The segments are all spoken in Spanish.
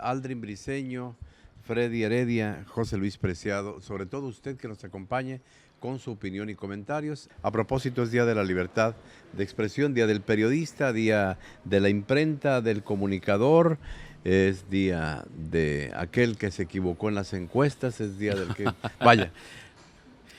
Aldrin Briceño, Freddy Heredia, José Luis Preciado, sobre todo usted que nos acompañe con su opinión y comentarios. A propósito, es Día de la Libertad de Expresión, Día del Periodista, Día de la Imprenta, del Comunicador, es Día de aquel que se equivocó en las encuestas, es Día del que... Vaya,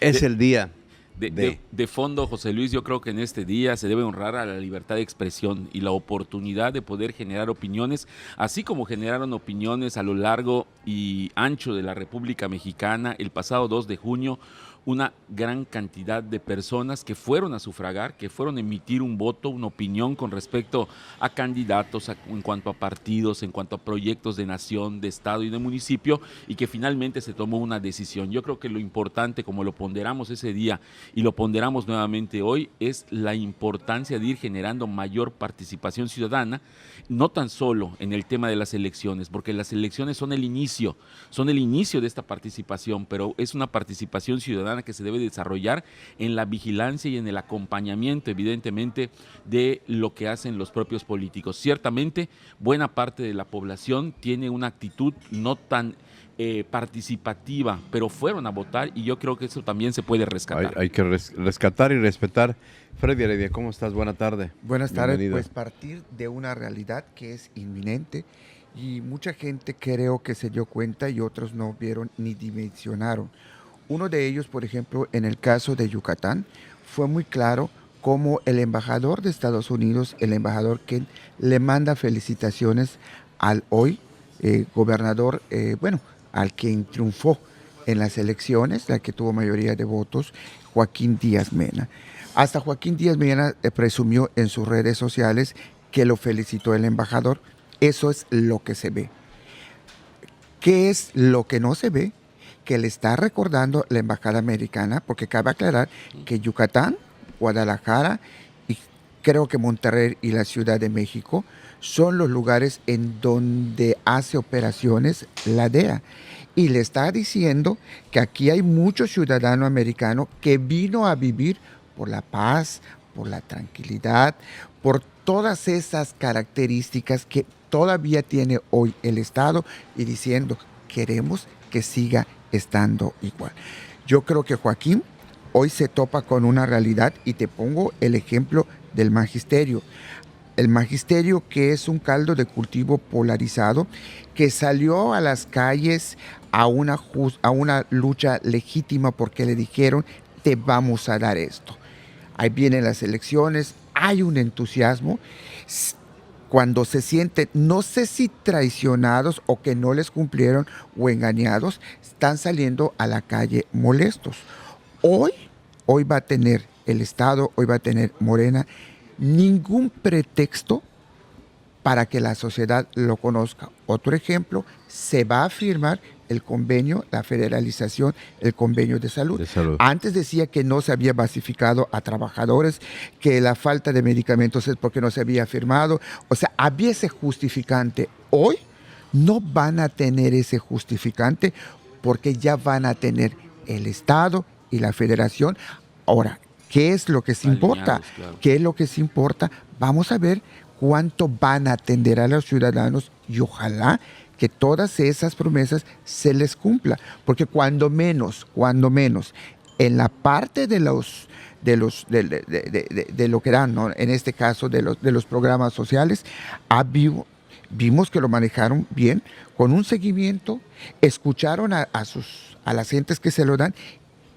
es De, el día de, de... de, de fondo, José Luis, yo creo que en este día se debe honrar a la libertad de expresión y la oportunidad de poder generar opiniones, así como generaron opiniones a lo largo y ancho de la República Mexicana el pasado 2 de junio, una gran cantidad de personas que fueron a sufragar, que fueron a emitir un voto, una opinión con respecto a candidatos, en cuanto a partidos, en cuanto a proyectos de nación, de estado y de municipio, y que finalmente se tomó una decisión. Yo creo que lo importante, como lo ponderamos ese día y lo ponderamos nuevamente hoy, es la importancia de ir generando mayor participación ciudadana, no tan solo en el tema de las elecciones, porque las elecciones son el inicio de esta participación, pero es una participación ciudadana que se debe desarrollar en la vigilancia y en el acompañamiento, evidentemente, de lo que hacen los propios políticos. Ciertamente, buena parte de la población tiene una actitud no tan participativa, pero fueron a votar y yo creo que eso también se puede rescatar. Hay que rescatar y respetar. Freddy Heredia, ¿cómo estás? Buena tarde. Buenas tardes, Bienvenido. pues partir de una realidad que es inminente y mucha gente creo que se dio cuenta y otros no vieron ni dimensionaron. Uno de ellos, por ejemplo, en el caso de Yucatán, fue muy claro cómo el embajador de Estados Unidos, el embajador Ken, le manda felicitaciones al hoy gobernador, al quien triunfó en las elecciones, la que tuvo mayoría de votos, Joaquín Díaz Mena. Hasta Joaquín Díaz Mena presumió en sus redes sociales que lo felicitó el embajador. Eso es lo que se ve. ¿Qué es lo que no se ve? Que le está recordando la embajada americana, porque cabe aclarar que Yucatán, Guadalajara y creo que Monterrey y la Ciudad de México son los lugares en donde hace operaciones la DEA. Y le está diciendo que aquí hay mucho ciudadano americano que vino a vivir por la paz, por la tranquilidad, por todas esas características que todavía tiene hoy el Estado y diciendo, queremos que siga estando igual. Yo creo que Joaquín hoy se topa con una realidad y te pongo el ejemplo del magisterio. El magisterio, que es un caldo de cultivo polarizado, que salió a las calles a una lucha legítima porque le dijeron, te vamos a dar esto. Ahí vienen las elecciones, hay un entusiasmo. Cuando se sienten, no sé si traicionados o que no les cumplieron o engañados, están saliendo a la calle molestos. Hoy va a tener el Estado, hoy va a tener Morena, ningún pretexto para que la sociedad lo conozca. Otro ejemplo, se va a firmar el convenio, la federalización, el convenio de salud. Antes decía que no se había basificado a trabajadores, que la falta de medicamentos es porque no se había firmado. O sea, había ese justificante. Hoy no van a tener ese justificante porque ya van a tener el Estado y la federación. Ahora, ¿qué es lo que se importa? Claro. ¿Qué es lo que se importa? Vamos a ver cuánto van a atender a los ciudadanos y ojalá que todas esas promesas se les cumpla, porque cuando menos, en la parte de lo que dan, ¿no? En este caso de los programas sociales, vimos que lo manejaron bien, con un seguimiento, escucharon a las gentes que se lo dan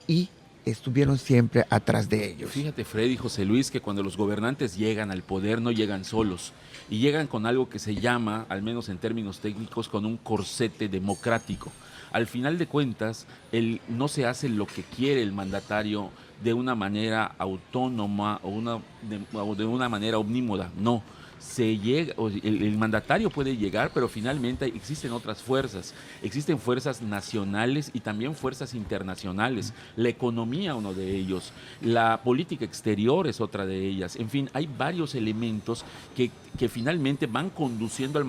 y estuvieron siempre atrás de ellos. Fíjate, Freddy y José Luis, que cuando los gobernantes llegan al poder no llegan solos y llegan con algo que se llama, al menos en términos técnicos, con un corsete democrático. Al final de cuentas, no se hace lo que quiere el mandatario de una manera autónoma o de una manera omnímoda, no. El mandatario puede llegar, pero finalmente existen otras fuerzas. Existen fuerzas nacionales y también fuerzas internacionales. La economía, uno de ellos. La política exterior es otra de ellas. En fin, hay varios elementos que finalmente van conduciendo al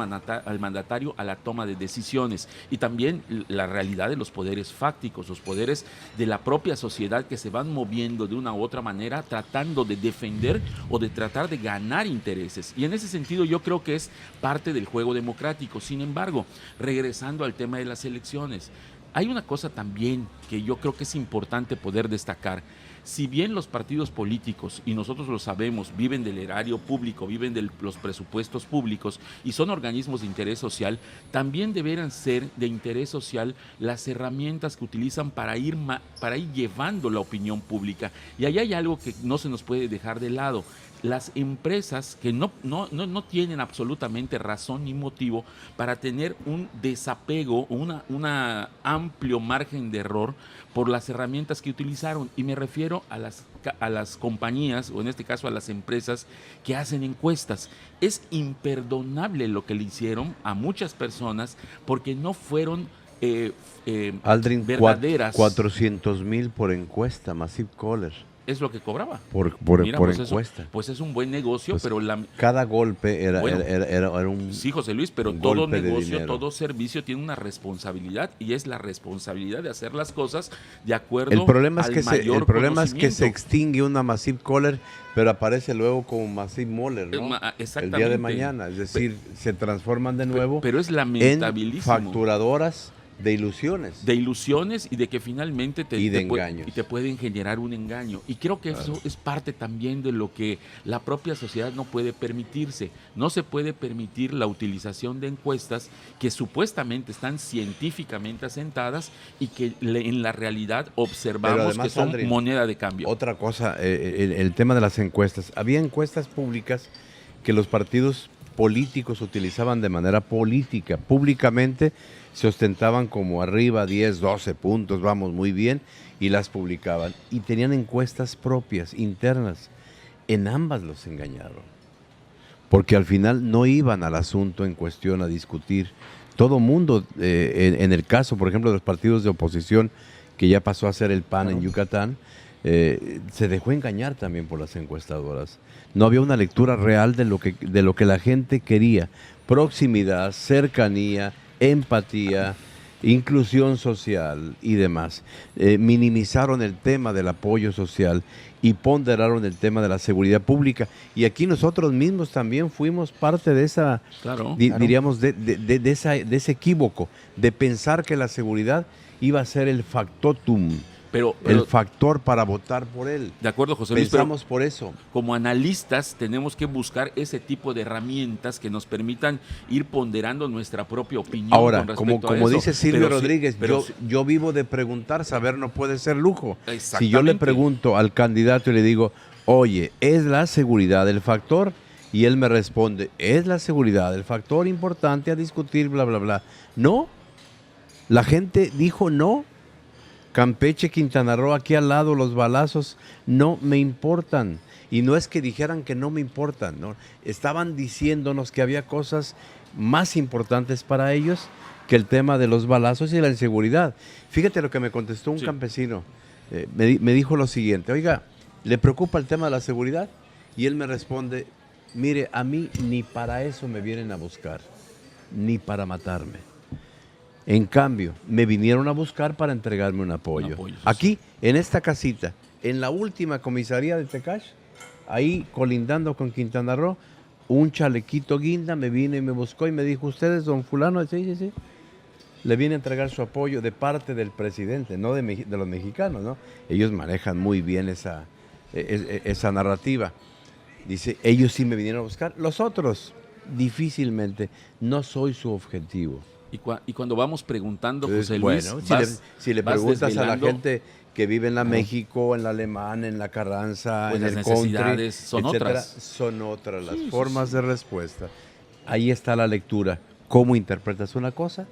mandatario a la toma de decisiones. Y también la realidad de los poderes fácticos, los poderes de la propia sociedad que se van moviendo de una u otra manera, tratando de defender o de tratar de ganar intereses. Y en ese sentido yo creo que es parte del juego democrático. Sin embargo, regresando al tema de las elecciones, hay una cosa también que yo creo que es importante poder destacar. Si bien los partidos políticos, y nosotros lo sabemos, viven del erario público, viven de los presupuestos públicos y son organismos de interés social, también deberán ser de interés social las herramientas que utilizan para ir llevando la opinión pública. Y ahí hay algo que no se nos puede dejar de lado. Las empresas que no tienen absolutamente razón ni motivo para tener un desapego, un amplio margen de error por las herramientas que utilizaron. Y me refiero a las compañías, o en este caso a las empresas que hacen encuestas. Es imperdonable lo que le hicieron a muchas personas porque no fueron Aldrin, verdaderas. 400,000 por encuesta, Massive Caller. Es lo que cobraba. Por pues encuesta. Pues es un buen negocio, Pues pero cada golpe era un... Sí, José Luis, pero un todo golpe de negocio, dinero. todo servicio tiene una responsabilidad, y es la responsabilidad de hacer las cosas de acuerdo El problema al es mayor que se conocimiento. extingue una Massive Caller, pero aparece luego como Massive Moller, ¿no? El Exactamente. día de mañana, es decir, se transforman de nuevo Pero es en lamentabilísimo. facturadoras de ilusiones. De ilusiones, y de que finalmente engaños. te pueden generar un engaño. Y creo que eso es parte también de lo que la propia sociedad no puede permitirse. No se puede permitir la utilización de encuestas que supuestamente están científicamente asentadas y que en la realidad observamos además, que son Aldrin, moneda de cambio. Otra cosa, el tema de las encuestas. Había encuestas públicas que los partidos políticos utilizaban de manera política. Públicamente se ostentaban como arriba 10, 12 puntos, vamos muy bien, y las publicaban. Y tenían encuestas propias, internas. En ambas los engañaron. Porque al final no iban al asunto en cuestión a discutir. Todo mundo, en el caso, por ejemplo, de los partidos de oposición, que ya pasó a ser el PAN en Yucatán, se dejó engañar también por las encuestadoras. No había una lectura real de lo que la gente quería. Proximidad, cercanía, empatía, inclusión social y demás. Minimizaron el tema del apoyo social y ponderaron el tema de la seguridad pública. Y aquí nosotros mismos también fuimos parte de esa, diríamos, de ese equívoco, de pensar que la seguridad iba a ser el factotum, pero el factor para votar por él. De acuerdo, José Luis. Pensamos por eso. Como analistas tenemos que buscar ese tipo de herramientas que nos permitan ir ponderando nuestra propia opinión. Ahora, con respecto como a eso. dice Silvio Pero Rodríguez, sí, yo vivo de preguntar, saber no puede ser lujo. Exactamente. Si yo le pregunto al candidato y le digo, oye, ¿es la seguridad el factor? Y él me responde, es la seguridad el factor importante a discutir, bla, bla, bla. No, la gente dijo no. Campeche, Quintana Roo, aquí al lado, los balazos no me importan. Y no es que dijeran que no me importan, ¿no? Estaban diciéndonos que había cosas más importantes para ellos que el tema de los balazos y la inseguridad. Fíjate lo que me contestó un campesino. Me dijo lo siguiente, oiga, ¿le preocupa el tema de la seguridad? Y él me responde, mire, a mí ni para eso me vienen a buscar, ni para matarme. En cambio, me vinieron a buscar para entregarme un apoyo. Aquí, en esta casita, en la última comisaría de Tecash, ahí colindando con Quintana Roo, un chalequito guinda me vino y me buscó y me dijo, ¿usted es don fulano? Sí, sí, sí. Le viene a entregar su apoyo de parte del presidente, no de los mexicanos, ¿no? Ellos manejan muy bien esa narrativa. Dice, ellos sí me vinieron a buscar. Los otros, difícilmente. No soy su objetivo. Y cuando vamos preguntando, José Luis, bueno, si le preguntas a la gente que vive en la México, en la Alemana, en la Carranza, pues en el necesidades country, son etcétera, otras. son otras las formas de respuesta. Ahí está la lectura. Cómo interpretas una cosa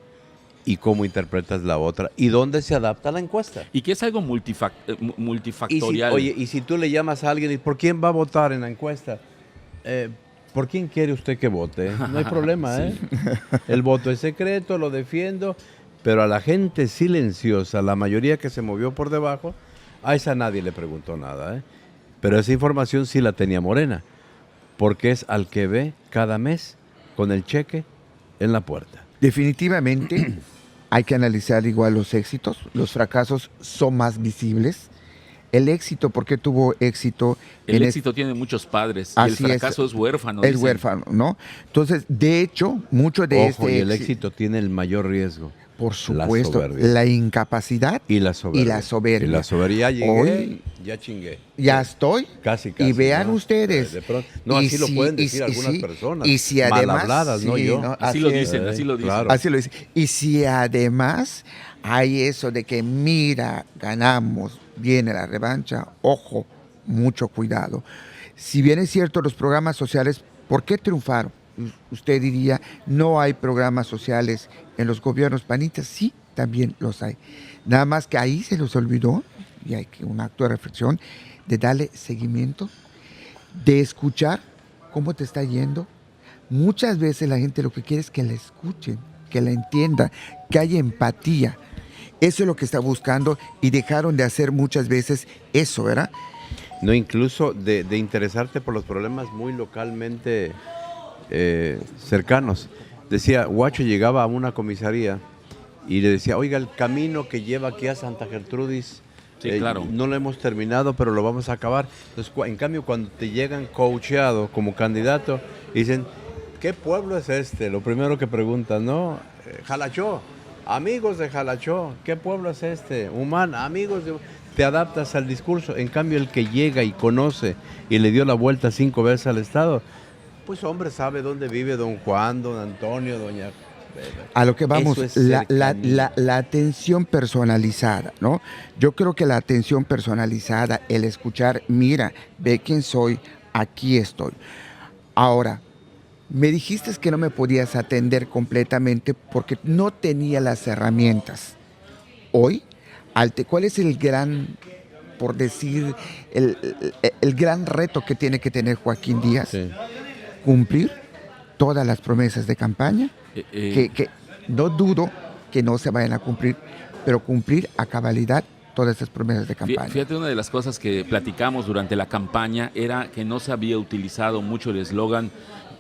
y cómo interpretas la otra. Y dónde se adapta la encuesta. Y que es algo multifactorial. Y si tú le llamas a alguien y ¿por quién va a votar en la encuesta? ¿Por quién quiere usted que vote? No hay problema, ¿eh? El voto es secreto, lo defiendo, pero a la gente silenciosa, la mayoría que se movió por debajo, a esa nadie le preguntó nada, ¿eh? Pero esa información sí la tenía Morena, porque es al que ve cada mes con el cheque en la puerta. Definitivamente hay que analizar igual los éxitos, los fracasos son más visibles. El éxito, ¿por qué tuvo éxito? El éxito tiene muchos padres y el fracaso es huérfano. Es huérfano, ¿no? Entonces, de hecho, mucho de Ojo, y el éxito tiene el mayor riesgo. Por supuesto, la incapacidad y la soberbia. Y la soberbia. Ya llegué, hoy, ya chingué. Ya estoy. Casi. Y vean, ¿no? Ustedes. De pronto, no, así lo pueden decir algunas personas. Y si además, mal habladas, no yo. No, así lo dicen, así lo dicen. Claro. Así lo dicen. Y si además hay eso de que mira, ganamos, viene la revancha, ojo, mucho cuidado. Si bien es cierto, los programas sociales, ¿por qué triunfaron? Usted diría, no hay programas sociales en los gobiernos panistas. Sí, también los hay. Nada más que ahí se los olvidó, y hay que un acto de reflexión, de darle seguimiento, de escuchar cómo te está yendo. Muchas veces la gente lo que quiere es que la escuchen, que la entiendan, que haya empatía. Eso es lo que está buscando y dejaron de hacer muchas veces eso, ¿verdad? No, incluso de interesarte por los problemas muy localmente cercanos. Decía, Guacho llegaba a una comisaría y le decía, oiga, el camino que lleva aquí a Santa Gertrudis, sí, claro, no lo hemos terminado, pero lo vamos a acabar. Entonces, en cambio, cuando te llegan coacheado como candidato, dicen, ¿qué pueblo es este? Lo primero que preguntan, ¿no? Jalachó, amigos de Jalachó, ¿qué pueblo es este? Humán, amigos de... Te adaptas al discurso. En cambio, el que llega y conoce y le dio la vuelta 5 veces al Estado, pues hombre, sabe dónde vive don Juan, don Antonio, doña... A lo que vamos, es la atención personalizada, ¿no? Yo creo que la atención personalizada, el escuchar, mira, ve quién soy, aquí estoy. Ahora, me dijiste que no me podías atender completamente porque no tenía las herramientas. Hoy, ¿cuál es el gran, por decir, el gran reto que tiene que tener Joaquín Díaz? Sí. Cumplir todas las promesas de campaña, que no dudo que no se vayan a cumplir, pero cumplir a cabalidad todas esas promesas de campaña. Fíjate, una de las cosas que platicamos durante la campaña era que no se había utilizado mucho el eslogan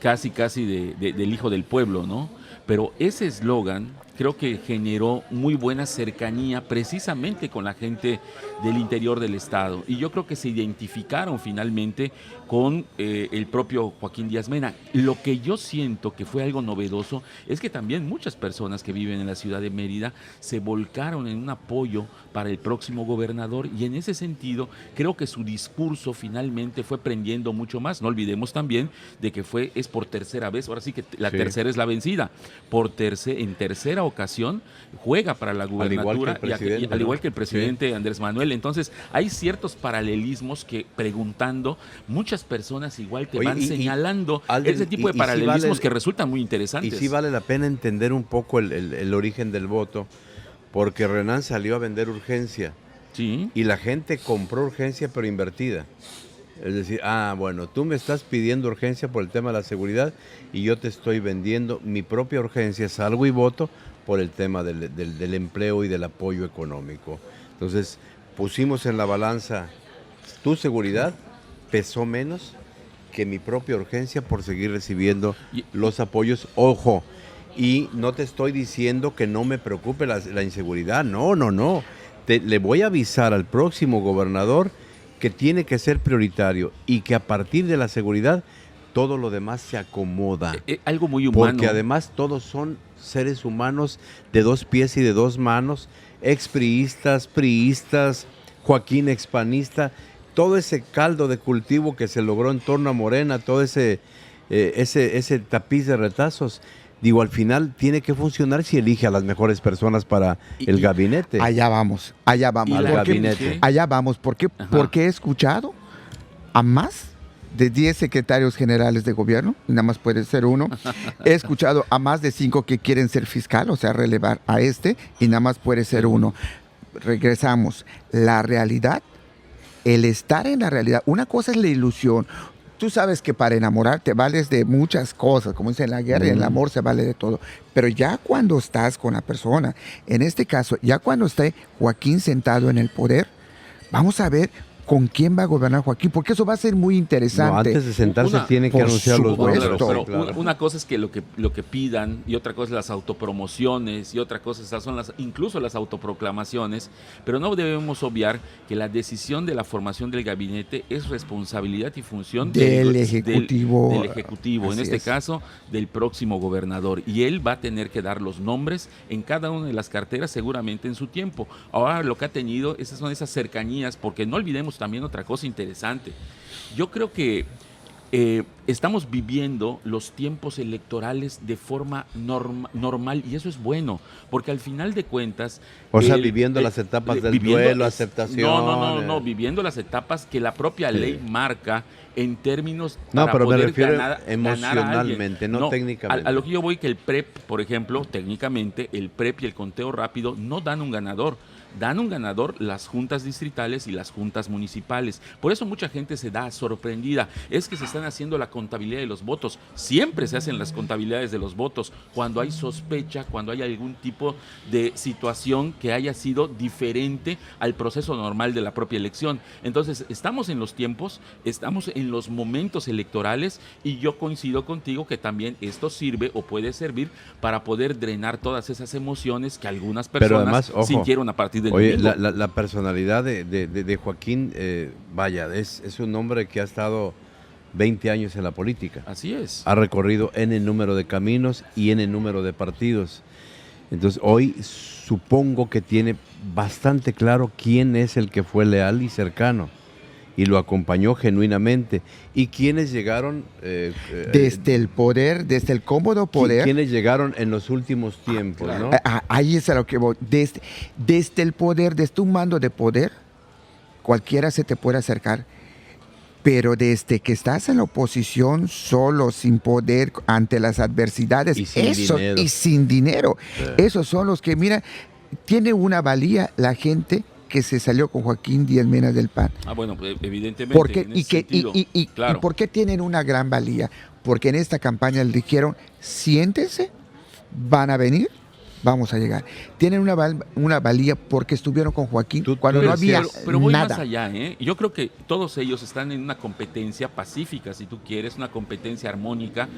casi del hijo del pueblo, ¿no? Pero ese eslogan creo que generó muy buena cercanía precisamente con la gente del interior del estado. Y yo creo que se identificaron finalmente con el propio Joaquín Díaz Mena. Lo que yo siento que fue algo novedoso es que también muchas personas que viven en la ciudad de Mérida se volcaron en un apoyo para el próximo gobernador, y en ese sentido creo que su discurso finalmente fue prendiendo mucho más. No olvidemos también de que es por tercera vez, ahora sí que la tercera es la vencida, en tercera ocasión juega para la gubernatura, al igual que el presidente Andrés Manuel. Entonces hay ciertos paralelismos que, preguntando, muchas personas igual te van señalando ese tipo de paralelismos que resultan muy interesantes. Y sí vale la pena entender un poco el origen del voto, porque Renan salió a vender urgencia, sí, y la gente compró urgencia pero invertida. Es decir, bueno, tú me estás pidiendo urgencia por el tema de la seguridad y yo te estoy vendiendo mi propia urgencia, salgo y voto por el tema del empleo y del apoyo económico. Entonces, pusimos en la balanza, tu seguridad pesó menos que mi propia urgencia por seguir recibiendo los apoyos. Ojo, y no te estoy diciendo que no me preocupe la inseguridad, no. Le voy a avisar al próximo gobernador que tiene que ser prioritario y que a partir de la seguridad todo lo demás se acomoda. Algo muy humano. Porque además todos son seres humanos de 2 pies y de 2 manos, expriistas, priistas, Joaquín expanista, todo ese caldo de cultivo que se logró en torno a Morena, todo ese tapiz de retazos. Digo, al final tiene que funcionar si elige a las mejores personas para el gabinete. Allá vamos. Al gabinete. Allá vamos. Porque he escuchado a más de 10 secretarios generales de gobierno, nada más puede ser uno. He escuchado a más de 5 que quieren ser fiscal, o sea, relevar a y nada más puede ser uno. Regresamos. La realidad, el estar en la realidad. Una cosa es la ilusión. Tú sabes que para enamorarte vales de muchas cosas, como dicen en la guerra, y en el amor se vale de todo. Pero ya cuando estás con la persona, en este caso, ya cuando esté Joaquín sentado en el poder, vamos a ver con quién va a gobernar Joaquín, porque eso va a ser muy interesante. No, antes de sentarse tiene que por anunciar los supuesto. nombres. Pero Claro. una cosa es que lo que pidan, y otra cosa es las autopromociones, y otra cosa son incluso las autoproclamaciones, pero no debemos obviar que la decisión de la formación del gabinete es responsabilidad y función Del Ejecutivo. del Ejecutivo, en Así este es. caso del próximo gobernador, y él va a tener que dar los nombres en cada una de las carteras seguramente en su tiempo. Ahora lo que ha tenido, esas son esas cercanías, porque no olvidemos también otra cosa interesante. Yo creo que estamos viviendo los tiempos electorales de forma normal, y eso es bueno, porque al final de cuentas... O sea, viviendo las etapas del duelo, aceptación. No, viviendo las etapas que la propia ley marca en términos No, para pero me poder refiero ganar a emocionalmente, alguien. no técnicamente. A lo que yo voy, que el PREP, por ejemplo, técnicamente, el PREP y el conteo rápido no dan un ganador. Dan un ganador las juntas distritales y las juntas municipales. Por eso mucha gente se da sorprendida. Es que se están haciendo la contabilidad de los votos. Siempre se hacen las contabilidades de los votos cuando hay sospecha, cuando hay algún tipo de situación que haya sido diferente al proceso normal de la propia elección. Entonces, estamos en los tiempos, estamos en los momentos electorales, y yo coincido contigo que también esto sirve o puede servir para poder drenar todas esas emociones que algunas personas además, ojo, sintieron a partir del oye, domingo. la personalidad de Joaquín, vaya, es un hombre que ha estado 20 años en la política. Así es. Ha recorrido N número de caminos y N número de partidos. Entonces, hoy supongo que tiene bastante claro quién es el que fue leal y cercano y lo acompañó genuinamente. ¿Y quiénes llegaron? Desde el poder, desde el cómodo poder. ¿Quiénes llegaron en los últimos tiempos? claro. ¿no? Ahí es a lo que voy. Desde el poder, desde un mando de poder, cualquiera se te puede acercar. Pero desde que estás en la oposición, solo, sin poder, ante las adversidades, Y sin dinero. y sin dinero, esos son los que, mira, tiene una valía la gente que se salió con Joaquín Díaz Mena del PAN. Bueno, pues, evidentemente. Porque, en ese sentido, claro. ¿Y por qué tienen una gran valía? Porque en esta campaña le dijeron, siéntense, van a venir, vamos a llegar. Tienen una valía porque estuvieron con Joaquín cuando no había pero voy nada. más allá, ¿eh? Yo creo que todos ellos están en una competencia pacífica, si tú quieres, una competencia armónica,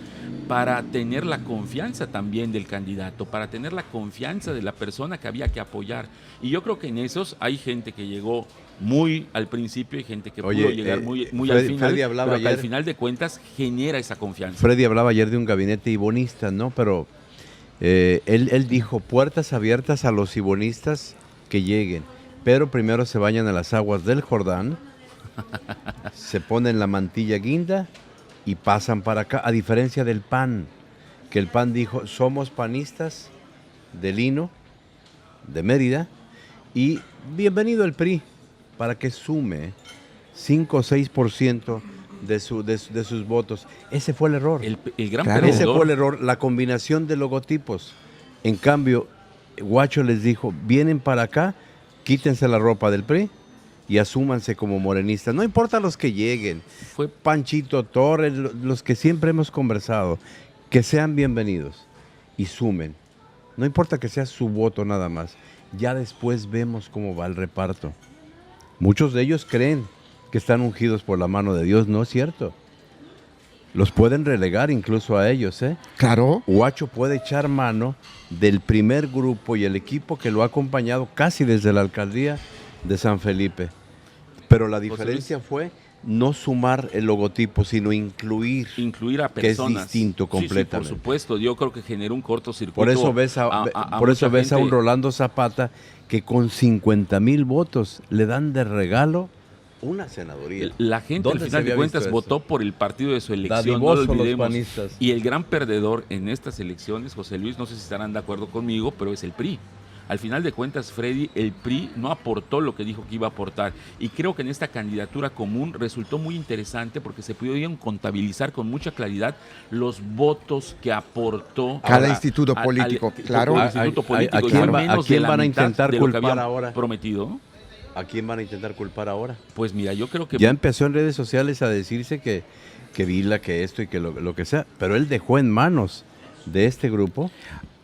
para tener la confianza también del candidato, para tener la confianza de la persona que había que apoyar. Y yo creo que en esos hay gente que llegó muy al principio y gente que pudo llegar muy al final, pero que al final de cuentas genera esa confianza. Freddy hablaba ayer de un gabinete ibonista, ¿no? Pero él dijo, puertas abiertas a los ibonistas que lleguen, pero primero se bañan a las aguas del Jordán, se ponen la mantilla guinda y pasan para acá, a diferencia del PAN, que el PAN dijo, somos panistas de Lino, de Mérida, y bienvenido el PRI, para que sume 5 o 6% de sus votos. Ese fue el error. El gran Claro. perdedor. Ese fue el error, la combinación de logotipos. En cambio, Guacho les dijo, vienen para acá, quítense la ropa del PRI y asúmanse como morenistas. No importa los que lleguen, Fue Panchito Torres, los que siempre hemos conversado, que sean bienvenidos y sumen. No importa que sea su voto nada más. Ya después vemos cómo va el reparto. Muchos de ellos creen que están ungidos por la mano de Dios. No es cierto. Los pueden relegar incluso a ellos, ¿eh? Claro. Guacho puede echar mano del primer grupo y el equipo que lo ha acompañado casi desde la alcaldía de San Felipe. Pero la diferencia fue no sumar el logotipo, sino incluir a personas. Que es distinto completamente. Sí, por supuesto, yo creo que generó un cortocircuito. Por eso ves a un Rolando Zapata que con 50,000 votos le dan de regalo una senaduría. La gente al final de cuentas votó por el partido de su elección, no lo olvidemos. Y el gran perdedor en estas elecciones, José Luis, no sé si estarán de acuerdo conmigo, pero es el PRI. Al final de cuentas, Freddy, el PRI no aportó lo que dijo que iba a aportar. Y creo que en esta candidatura común resultó muy interesante porque se pudieron contabilizar con mucha claridad los votos que aportó cada instituto político. Claro. ¿A quién van a intentar culpar ahora? Prometido. ¿A quién van a intentar culpar ahora? Pues mira, yo creo que... Ya empezó en redes sociales a decirse que Vila, que esto y que lo que sea, pero él dejó en manos de este grupo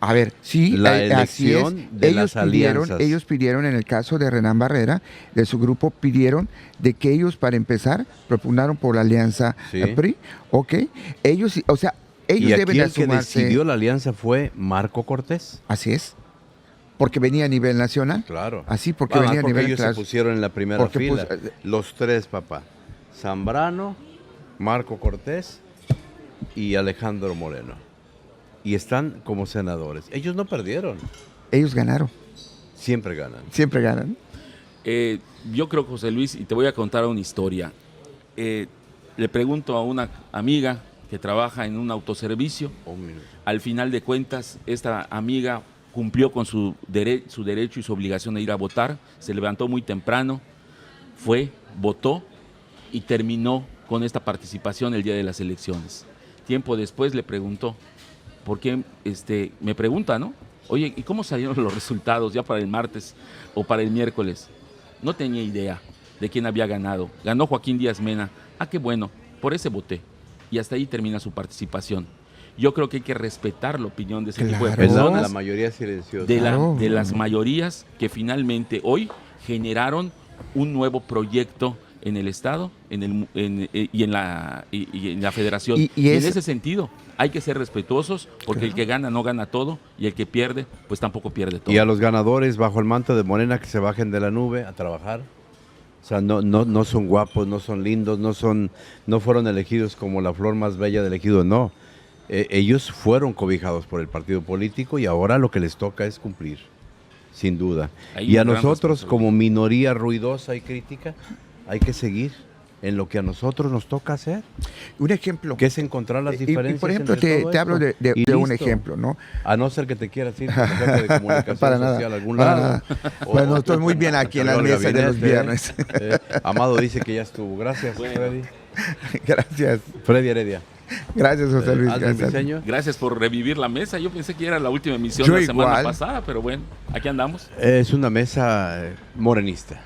A ver, sí, La así es. elección de las alianzas. Ellos pidieron, en el caso de Renán Barrera, de su grupo, pidieron de que ellos, para empezar, propugnaron por la alianza Sí. PRI, ¿ok? Ellos, o sea, ellos Y aquí deben de el que sumarse. decidió la alianza fue Marco Cortés. Así es. Porque venía a nivel nacional. Claro. Así, porque Además, venía a nivel ellos se pusieron en la primera Porque, fila. pues, Los tres, papá. Zambrano, Marco Cortés y Alejandro Moreno. Y están como senadores. Ellos no perdieron. Ellos ganaron. Siempre ganan. Siempre ganan. Yo creo, José Luis, y te voy a contar una historia. Le pregunto a una amiga que trabaja en un autoservicio. Un minuto. Al final de cuentas, esta amiga cumplió con su derecho y su obligación de ir a votar. Se levantó muy temprano, fue, votó y terminó con esta participación el día de las elecciones. Tiempo después le preguntó, porque me pregunta, ¿no? Oye, ¿y cómo salieron los resultados ya para el martes o para el miércoles? No tenía idea de quién había ganado. Ganó Joaquín Díaz Mena. Ah, qué bueno, por ese voté. Y hasta ahí termina su participación. Yo creo que hay que respetar la opinión de ese tipo de Claro. Es la personas, mayoría silenciosa. Claro. de las mayorías que finalmente hoy generaron un nuevo proyecto en el Estado y en la Federación. Y en es- ese sentido hay que ser respetuosos porque el que gana no gana todo y el que pierde pues tampoco pierde todo. Y a los ganadores bajo el manto de Morena que se bajen de la nube a trabajar. O sea, no son guapos, no son lindos, no fueron elegidos como la flor más bella del ejido, no. Ellos fueron cobijados por el partido político y ahora lo que les toca es cumplir, sin duda. Hay Y a una gran nosotros, responsabilidad. como minoría ruidosa y crítica, hay que seguir en lo que a nosotros nos toca hacer, Un ejemplo. que es encontrar las diferencias. por ejemplo, entre todo te hablo esto. de Y un listo. ejemplo, ¿no? A no ser que te quieras ir con la jefe de comunicación Para nada, social a algún para lado. nada. O- Bueno, estoy muy bien aquí en la salió al mesa de los gabinete, viernes. Amado dice que ya estuvo. Gracias, Bueno. Freddy. Gracias. Freddy Heredia. Gracias, José Luis. Adrián Gracias. Briceño. Gracias por revivir la mesa. Yo pensé que era la última emisión Yo la semana igual. pasada, pero bueno, aquí andamos. Es una mesa morenista.